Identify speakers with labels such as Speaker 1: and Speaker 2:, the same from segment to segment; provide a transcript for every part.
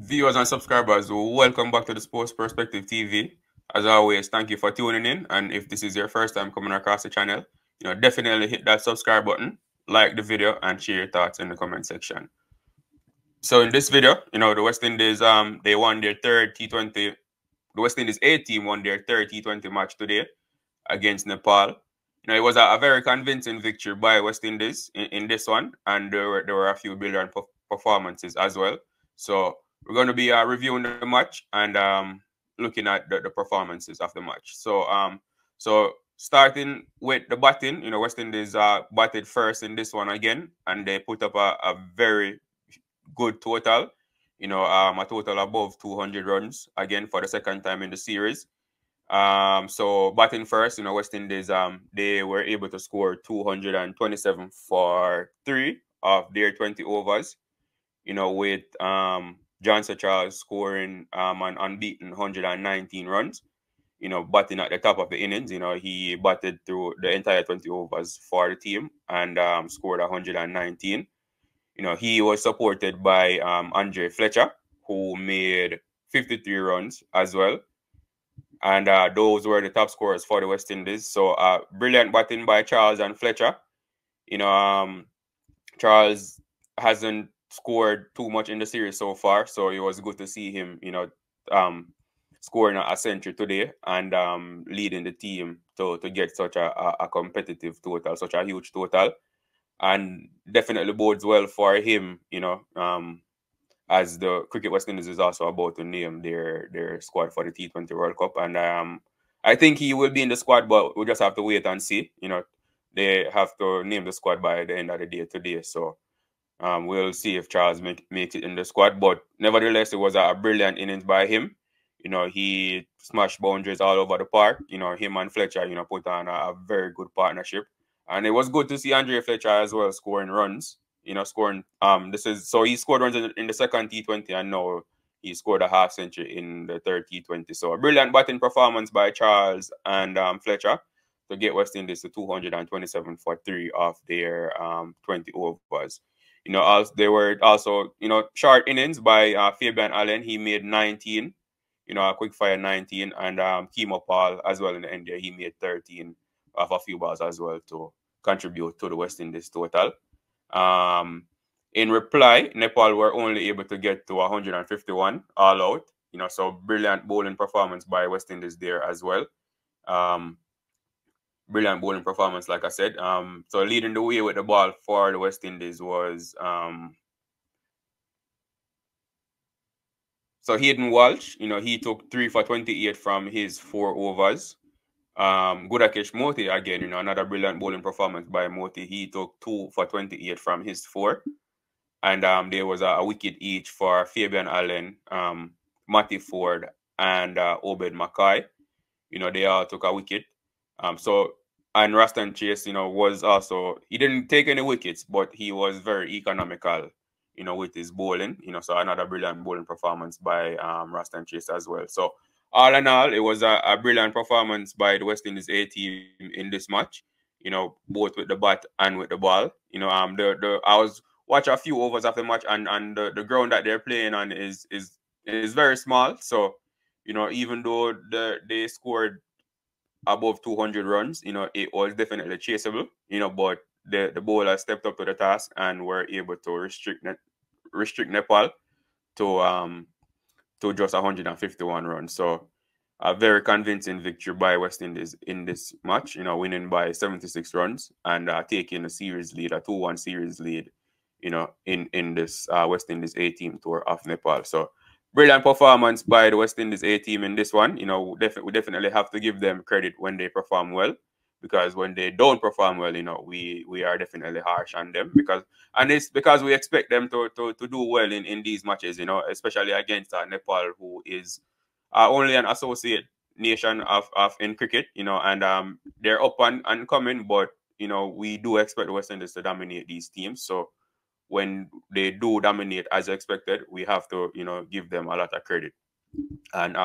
Speaker 1: Viewers and subscribers, welcome back to the Sports Perspective TV. As always, thank you for tuning in. And if this is your first time coming across the channel, definitely hit that subscribe button, like the video, and share your thoughts in the comment section. So in this video, the West Indies, they won their third T20. The West Indies A team won their third T20 match today against Nepal. It was a very convincing victory by West Indies in this one, and there were a few brilliant performances as well. So we're going to be reviewing the match and looking at the performances of the match. So starting with the batting, West Indies batted first in this one again, and they put up a very good total. A total above 200 runs again for the second time in the series. So batting first, West Indies, they were able to score 227 for 3 of their 20 overs, with John Sir Charles scoring an unbeaten 119 runs, batting at the top of the innings. He batted through the entire 20 overs for the team and scored 119. He was supported by Andre Fletcher, who made 53 runs as well. And those were the top scorers for the West Indies. So brilliant batting by Charles and Fletcher. Charles hasn't scored too much in the series so far, so it was good to see him, scoring a century today and leading the team to get such a competitive total, such a huge total. And definitely bodes well for him, as the Cricket West Indies is also about to name their squad for the T20 World Cup. And I think he will be in the squad, but we'll just have to wait and see. They have to name the squad by the end of the day today. So we'll see if Charles makes it in the squad. But nevertheless, it was a brilliant innings by him. He smashed boundaries all over the park. Him and Fletcher, put on a very good partnership. And it was good to see Andre Fletcher as well scoring runs. Scoring so he scored runs in the second T20, and now he scored a half century in the third T20. So a brilliant batting performance by Charles and Fletcher to get West Indies to 227 for 3 of their 20 overs. They were also, short innings by Fabian Allen. He made 19, a quick fire 19, and Kimo Paul as well in the end there. He made 13 of a few balls as well to contribute to the West Indies total. In reply, Nepal were only able to get to 151 all out. So brilliant bowling performance by West Indies there as well. Brilliant bowling performance, like I said. So leading the way with the ball for the West Indies was so Hayden Walsh. He took 3 for 28 from his 4 overs. Gudakesh Motie again, another brilliant bowling performance by Motie. He took 2 for 28 from his 4. And there was a wicket each for Fabian Allen, Matty Ford, and Obed Mckoy. They all took a wicket. And Roston Chase, was also, he didn't take any wickets, but he was very economical, with his bowling. So another brilliant bowling performance by Roston Chase as well. So all in all, it was a brilliant performance by the West Indies A team in this match. Both with the bat and with the ball. I was watch a few overs of the match, and the ground that they're playing on is very small. So, even though they scored above 200 runs, it was definitely chaseable, but the bowler stepped up to the task and were able to restrict Nepal to just 151 runs. So a very convincing victory by West Indies in this match, winning by 76 runs and taking a series lead, a 2-1 series lead, in this West Indies A team tour of Nepal. So brilliant performance by the West Indies A team in this one. We definitely have to give them credit when they perform well, because when they don't perform well, we are definitely harsh on them, it's because we expect them to do well in these matches, especially against Nepal, who is only an associate nation of in cricket, and they're up and coming, but we do expect the West Indies to dominate these teams. So when they do dominate as expected, we have to, give them a lot of credit and,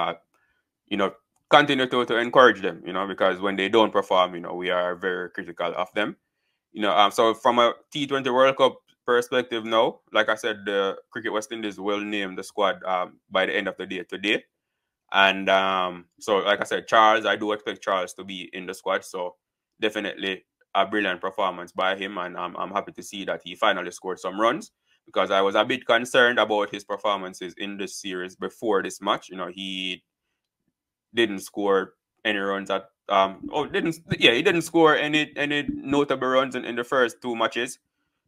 Speaker 1: continue to encourage them, because when they don't perform, we are very critical of them. So from a T20 World Cup perspective now, like I said, the Cricket West Indies will name the squad by the end of the day today. And so, like I said, Charles, I do expect Charles to be in the squad. So definitely a brilliant performance by him. And I'm happy to see that he finally scored some runs, because I was a bit concerned about his performances in this series before this match. He didn't score any runs at he didn't score any notable runs in the first two matches.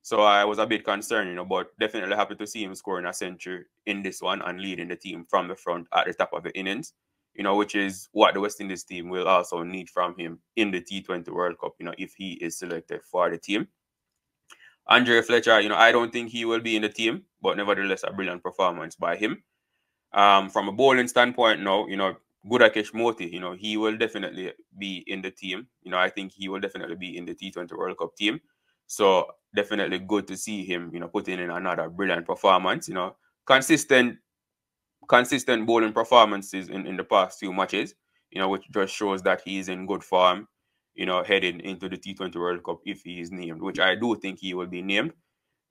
Speaker 1: So I was a bit concerned, but definitely happy to see him scoring a century in this one and leading the team from the front at the top of the innings, which is what the West Indies team will also need from him in the T20 World Cup, if he is selected for the team. Andre Fletcher, I don't think he will be in the team, but nevertheless, a brilliant performance by him. From a bowling standpoint now, Gudakesh Motie, he will definitely be in the team. I think he will definitely be in the T20 World Cup team. So definitely good to see him, putting in another brilliant performance. Consistent bowling performances in the past few matches, which just shows that he is in good form, heading into the T20 World Cup if he is named, which I do think he will be named.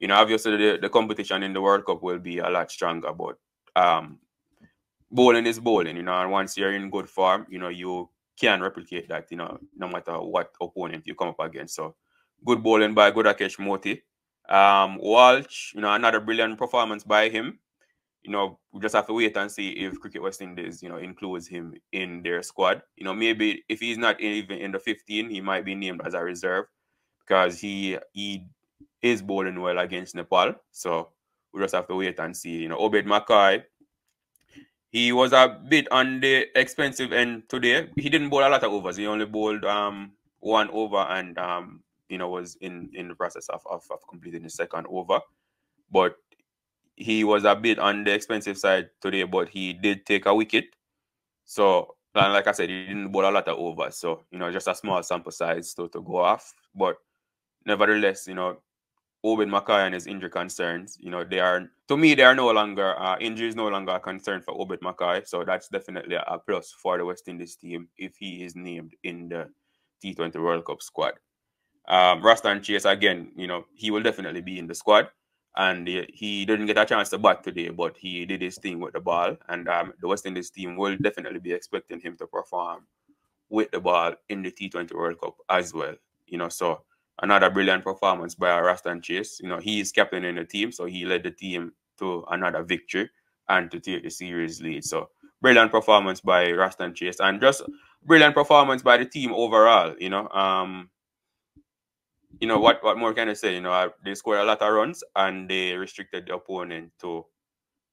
Speaker 1: Obviously the competition in the World Cup will be a lot stronger, but bowling is bowling, and once you're in good form, you can replicate that, no matter what opponent you come up against. So good bowling by Gudakesh Motie. Walsh, another brilliant performance by him. We just have to wait and see if Cricket West Indies, includes him in their squad. Maybe if he's not even in the 15, he might be named as a reserve, because he is bowling well against Nepal. So we just have to wait and see. Obed Mckoy, he was a bit on the expensive end today. He didn't bowl a lot of overs. He only bowled one over and was in the process of completing the second over. But he was a bit on the expensive side today, but he did take a wicket. So, like I said, he didn't bowl a lot of overs. So, just a small sample size to go off. But nevertheless, Obed Mckoy and his injury concerns, they are no longer, injury is no longer a concern for Obed Mckoy. So that's definitely a plus for the West Indies team if he is named in the T20 World Cup squad. Roston Chase, again, he will definitely be in the squad. And he didn't get a chance to bat today, but he did his thing with the ball. And the West Indies team will definitely be expecting him to perform with the ball in the T20 World Cup as well. So another brilliant performance by Roston Chase. He is captain in the team, so he led the team to another victory and to take the series lead. So brilliant performance by Roston Chase, and just brilliant performance by the team overall. What more can I say? They scored a lot of runs and they restricted the opponent to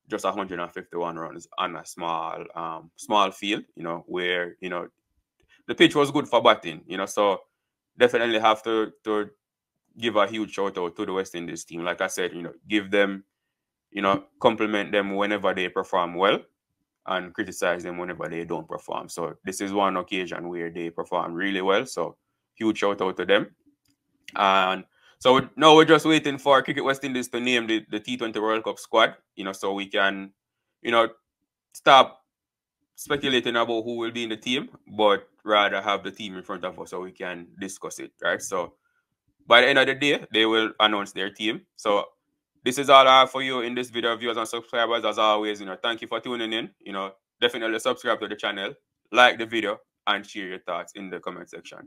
Speaker 1: just 151 runs on a small field. Where the pitch was good for batting. So definitely have to give a huge shout out to the West Indies team. Like I said, give them, compliment them whenever they perform well and criticize them whenever they don't perform. So this is one occasion where they perform really well. So huge shout out to them. And so now we're just waiting for Cricket West Indies to name the T20 World Cup squad, so we can, stop speculating about who will be in the team, but rather have the team in front of us so we can discuss it, right? So by the end of the day, they will announce their team. So this is all I have for you in this video, viewers and subscribers. As always, thank you for tuning in. Definitely subscribe to the channel, like the video, and share your thoughts in the comment section.